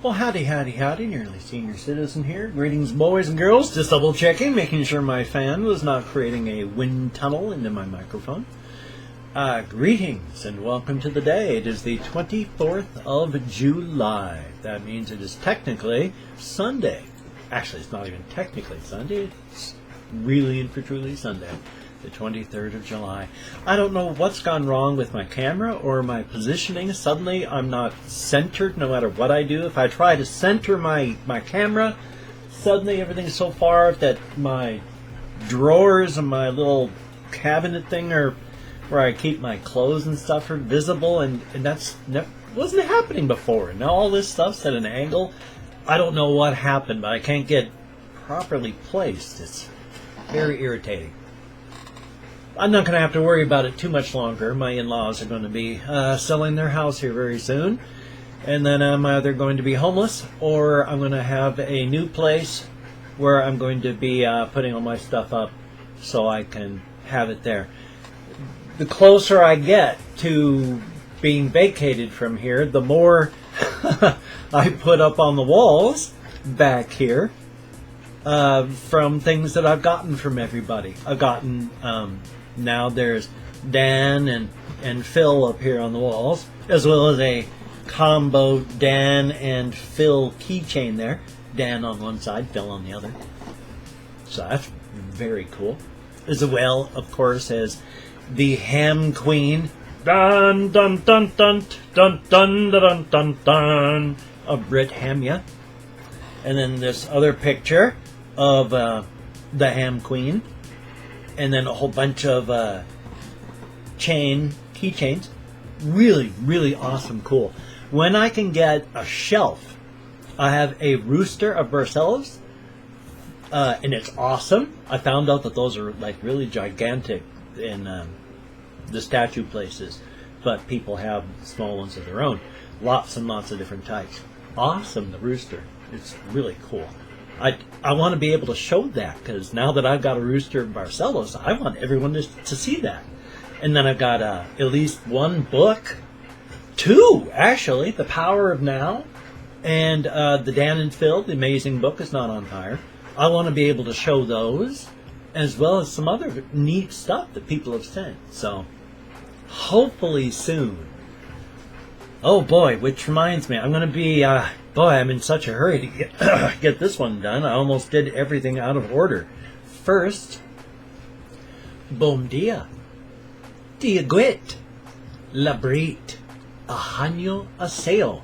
Well, howdy, nearly senior citizen here. Greetings, boys and girls. Just double checking, making sure my fan was not creating a wind tunnel into my microphone. Greetings and welcome to the day. It is the 24th of July. That means it is technically Sunday. Actually, it's not even technically Sunday. It's really and for truly Sunday. The 23rd of July. I don't know what's gone wrong with my camera or my positioning. Suddenly I'm not centered no matter what I do. If I try to center my camera, suddenly everything's so far that my drawers and my little cabinet thing are where I keep my clothes and stuff are visible, and that wasn't happening before. Now all this stuff's at an angle. I don't know what happened, but I can't get properly placed. It's very irritating. I'm not going to have to worry about it too much longer. My in-laws are going to be selling their house here very soon. And then I'm either going to be homeless or I'm going to have a new place where I'm going to be putting all my stuff up so I can have it there. The closer I get to being vacated from here, the more I put up on the walls back here from things that I've gotten from everybody. I've gotten... now there's Dan and Phil up here on the walls, as well as a combo Dan and Phil keychain there. Dan on one side, Phil on the other. So that's very cool. As well, of course, as the Ham Queen, dun dun dun dun dun dun dun dun dun, of Brit Hamya. And then this other picture of the Ham Queen. And then a whole bunch of keychains. Really, really awesome, cool. When I can get a shelf, I have a rooster of Barcelos, and it's awesome. I found out that those are like really gigantic in the statue places, but people have small ones of their own. Lots and lots of different types. Awesome, the rooster. It's really cool. I want to be able to show that, because now that I've got a rooster of Barcelos, I want everyone to see that. And then I've got at least one book, two actually, The Power of Now, and the Dan and Phil, The Amazing Book is Not on Fire. I want to be able to show those, as well as some other neat stuff that people have sent. So, hopefully soon. Oh boy, which reminds me, I'm going to be... boy, I'm in such a hurry to get this one done. I almost did everything out of order. First, bom dia, diaguit, labrit, ahanyo aseo,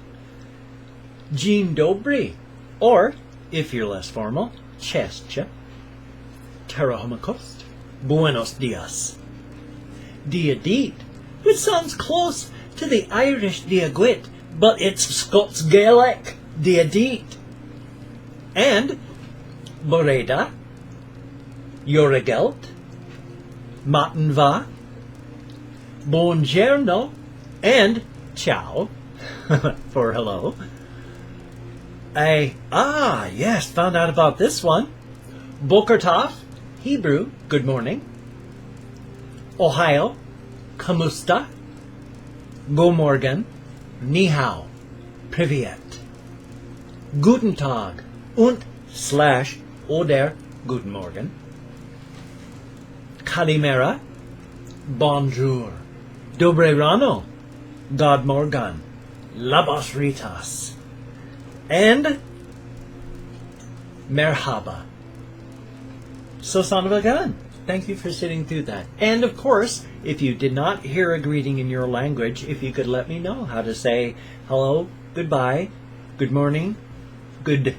dzień dobry, or, if you're less formal, czestia, terahomakost, buenos dias, diadit, which sounds close to the Irish diaguit, but it's Scots Gaelic, diadit, and Boreda, Yorigelt, Matenva, Buongiorno, and Ciao, for hello. Yes, found out about this one. Boker Tov, Hebrew, good morning. Ohio, Kamusta, Go Morgan, Ni hao, Privyet, Guten Tag, und / oder Guten Morgen, Kalimera, Bonjour, Dobre rano, God Morgan, Labas Ritas, and Merhaba. So son of a gun. Thank you for sitting through that. And of course, if you did not hear a greeting in your language, if you could let me know how to say hello, goodbye, good morning, good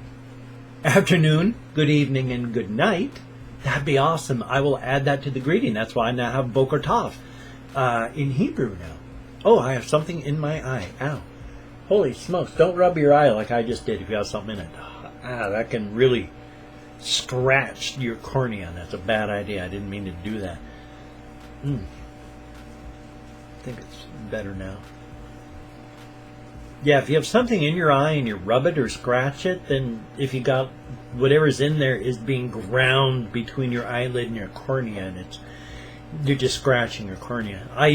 afternoon, good evening, and good night, that'd be awesome. I will add that to the greeting. That's why I now have Boker Tov in Hebrew now. Oh, I have something in my eye. Ow. Holy smokes. Don't rub your eye like I just did if you have something in it. That can really scratch your cornea. That's a bad idea. I didn't mean to do that. I think it's better now. Yeah, if you have something in your eye and you rub it or scratch it, then if you got whatever's in there is being ground between your eyelid and your cornea, and you're just scratching your cornea. I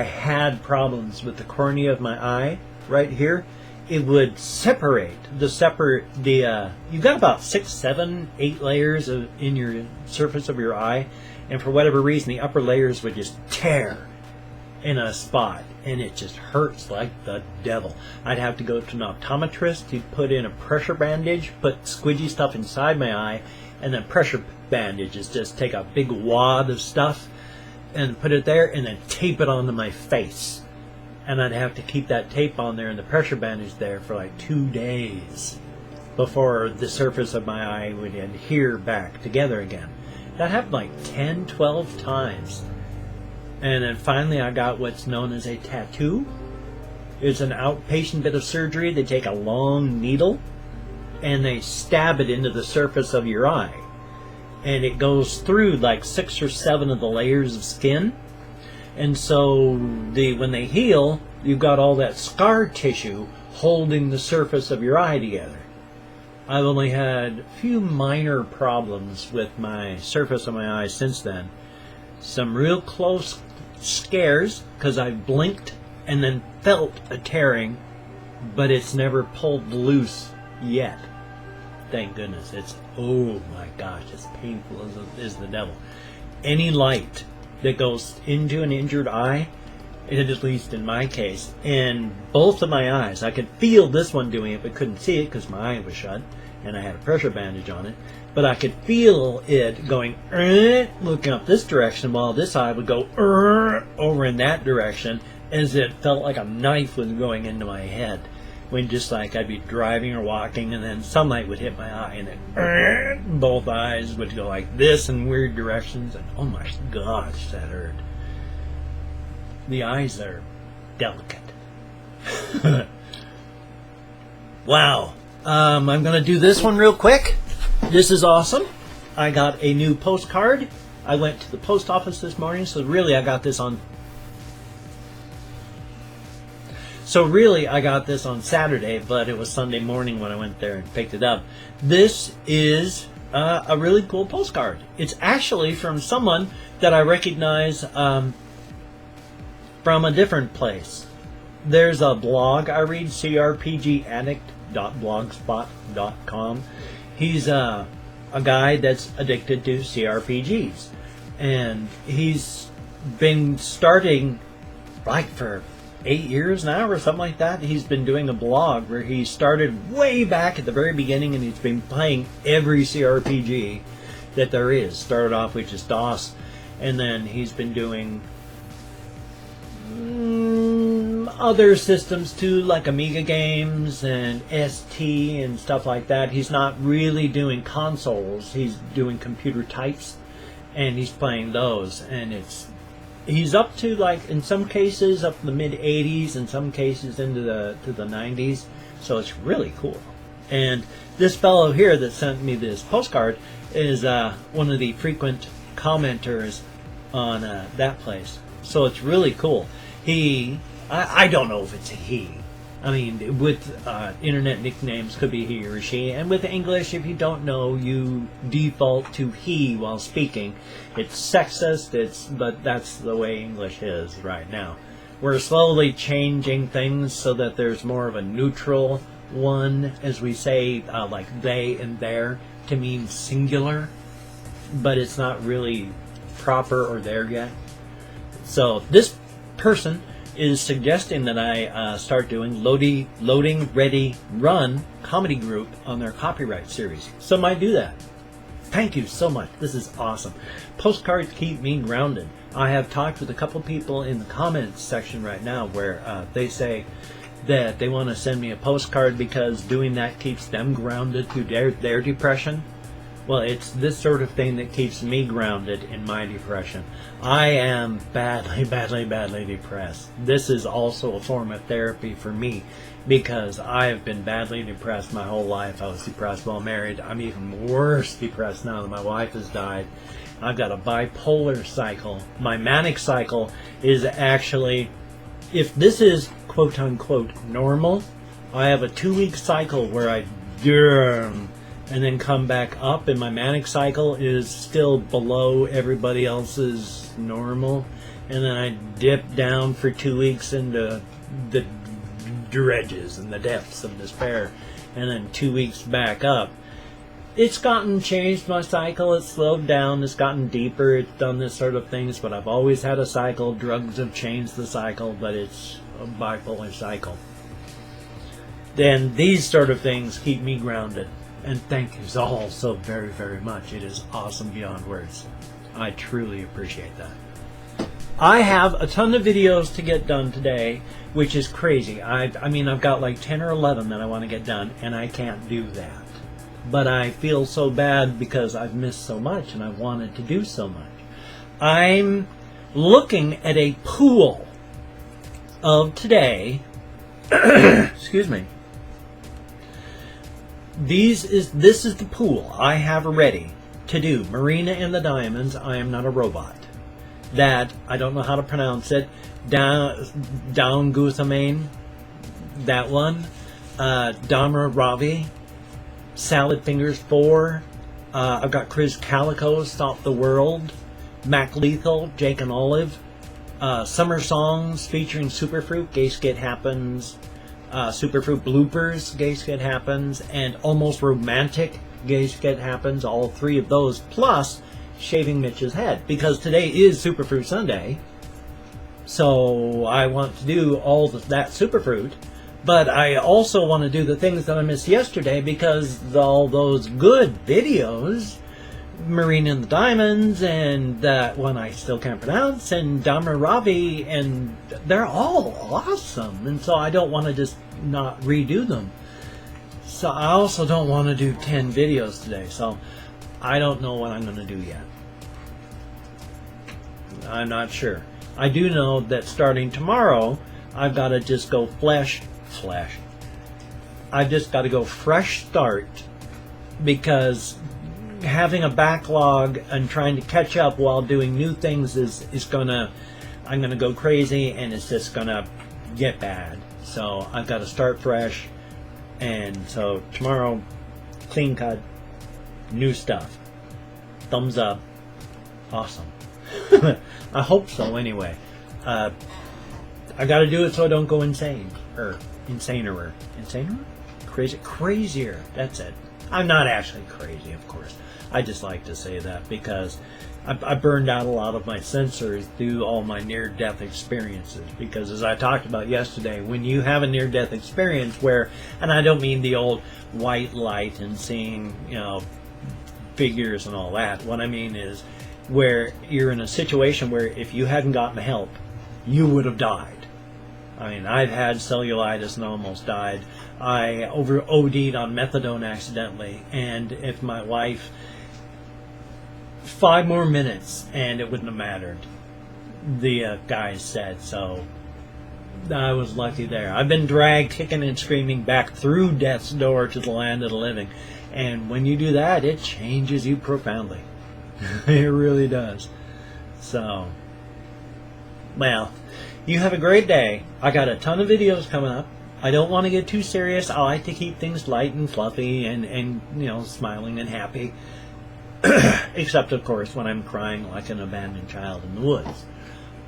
had problems with the cornea of my eye right here, it would separate you've got about 6, 7, 8 layers in your surface of your eye, and for whatever reason the upper layers would just tear in a spot, and it just hurts like the devil. I'd have to go to an optometrist to put in a pressure bandage, put squidgy stuff inside my eye, and then pressure bandages, just take a big wad of stuff and put it there and then tape it onto my face. And I'd have to keep that tape on there and the pressure bandage there for like 2 days before the surface of my eye would adhere back together again. That happened like 10, 12 times. And then finally I got what's known as a tattoo. It's an outpatient bit of surgery. They take a long needle and they stab it into the surface of your eye. And it goes through like 6 or 7 of the layers of skin. And so when they heal, you've got all that scar tissue holding the surface of your eye together. I've only had a few minor problems with my surface of my eye since then. Some real close scares because I blinked and then felt a tearing, but it's never pulled loose yet. Thank goodness. It's, oh my gosh, it's painful as the devil. Any light that goes into an injured eye, at least in my case, in both of my eyes, I could feel this one doing it but couldn't see it because my eye was shut and I had a pressure bandage on it, but I could feel it going looking up this direction while this eye would go over in that direction, as it felt like a knife was going into my head. When just like I'd be driving or walking and then sunlight would hit my eye and then both eyes would go like this in weird directions, and oh my gosh, that hurt. The eyes are delicate. Wow. I'm going to do this one real quick. This is awesome. I got a new postcard. I went to the post office this morning, so really I got this on Saturday, but it was Sunday morning when I went there and picked it up. This is a really cool postcard. It's actually from someone that I recognize from a different place. There's a blog I read, crpgaddict.blogspot.com. He's a guy that's addicted to CRPGs, and he's been starting like for 8 years now or something like that. He's been doing a blog where he started way back at the very beginning, and he's been playing every CRPG that there is. Started off with just DOS, and then he's been doing other systems too, like Amiga games and ST and stuff like that. He's not really doing consoles, he's doing computer types, and he's playing those, and he's up to, like, in some cases up in the mid 80s, in some cases into the 90s, so it's really cool. And this fellow here that sent me this postcard is one of the frequent commenters on that place, so it's really cool. I don't know if it's a he. I mean, with internet nicknames, could be he or she. And with English, if you don't know, you default to he while speaking. It's sexist, but that's the way English is right now. We're slowly changing things so that there's more of a neutral one, as we say, like they and their, to mean singular. But it's not really proper or there yet. So this person is suggesting that I start doing Loading Ready Run comedy group on their copyright series. So I might do that. Thank you so much. This is awesome. Postcards keep me grounded. I have talked with a couple people in the comments section right now where they say that they want to send me a postcard because doing that keeps them grounded through their depression. Well, it's this sort of thing that keeps me grounded in my depression. I am badly, badly, badly depressed. This is also a form of therapy for me because I have been badly depressed my whole life. I was depressed while married. I'm even worse depressed now that my wife has died. I've got a bipolar cycle. My manic cycle is actually, if this is quote-unquote normal, I have a 2-week cycle where I and then come back up, and my manic cycle is still below everybody else's normal, and then I dip down for 2 weeks into the dredges and the depths of despair, and then 2 weeks back up. It's changed my cycle, it's slowed down, it's gotten deeper, it's done this sort of things, but I've always had a cycle. Drugs have changed the cycle, but it's a bipolar cycle. Then these sort of things keep me grounded. And thank you all so very, very much. It is awesome beyond words. I truly appreciate that. I have a ton of videos to get done today, which is crazy. I mean, I've got like 10 or 11 that I want to get done, and I can't do that. But I feel so bad because I've missed so much and I wanted to do so much. I'm looking at a pool of today. Excuse me. This is the pool I have ready to do. Marina and the Diamonds, I Am Not a Robot. That, I don't know how to pronounce it. Down Guthamane. That one. Dharma Ravi. Salad Fingers 4. I've got Chris Calico, Stop the World. Mac Lethal, Jake and Olive. Summer Songs featuring Superfruit, Gay Skit Happens. Superfruit Bloopers, Gay Skit Happens. And Almost Romantic, Gay Skit Happens. All 3 of those, plus Shaving Mitch's Head. Because today is Superfruit Sunday. So I want to do all that Superfruit. But I also want to do the things that I missed yesterday, because all those good videos, Marina and the Diamonds, and that one I still can't pronounce, and Dharma Ravi, and they're all awesome. And so I don't want to just not redo them. So I also don't want to do 10 videos today. So I don't know what I'm going to do yet. I'm not sure. I do know that starting tomorrow, I've got to just go flesh. I've just got to go fresh start, because having a backlog and trying to catch up while doing new things I'm gonna go crazy, and it's just gonna get bad. So I've got to start fresh, and so tomorrow, clean cut, new stuff, thumbs up, awesome. I hope so anyway. I got to do it so I don't go insane. Insaner? Crazier. That's it. I'm not actually crazy, of course. I just like to say that because I burned out a lot of my sensors through all my near-death experiences. Because as I talked about yesterday, when you have a near-death experience where, and I don't mean the old white light and seeing, figures and all that. What I mean is where you're in a situation where if you hadn't gotten help, you would have died. I mean, I've had cellulitis and almost died. I OD'd on methadone accidentally, and if my wife, 5 more minutes and it wouldn't have mattered, the guy said. So I was lucky there. I've been dragged kicking and screaming back through death's door to the land of the living, and when you do that, it changes you profoundly. It really does. So, well, you have a great day. I got a ton of videos coming up. I don't want to get too serious. I like to keep things light and fluffy and smiling and happy. Except, of course, when I'm crying like an abandoned child in the woods.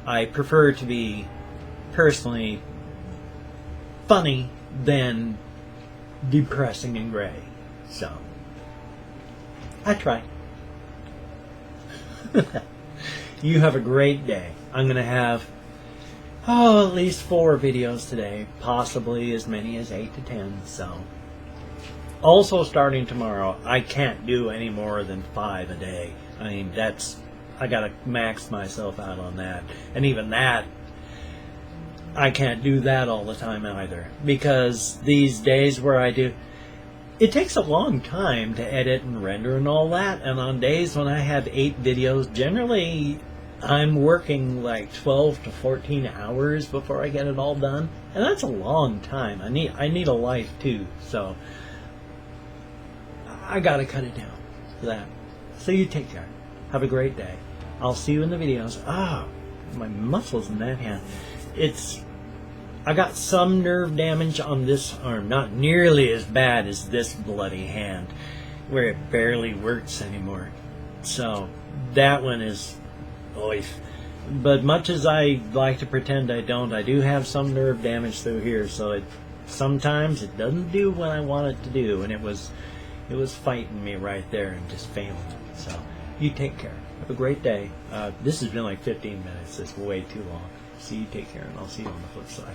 I prefer to be, personally, funny than depressing and gray. So, I try. You have a great day. I'm going to have at least 4 videos today, possibly as many as 8 to 10. So, also starting tomorrow, I can't do any more than 5 a day. I mean, I gotta max myself out on that, and even that, I can't do that all the time either, because these days where I do, it takes a long time to edit and render and all that, and on days when I have 8 videos, generally I'm working like 12 to 14 hours before I get it all done, and that's a long time. I need a life too, so I gotta cut it down for that. So you take care. Have a great day. I'll see you in the videos. My muscles in that hand. I got some nerve damage on this arm, not nearly as bad as this bloody hand, where it barely works anymore. So that one is oif. But much as I like to pretend I don't, I do have some nerve damage through here, so sometimes it doesn't do what I want it to do, and it was fighting me right there and just failing. So you take care. Have a great day. This has been like 15 minutes. It's way too long. So you take care, and I'll see you on the flip side.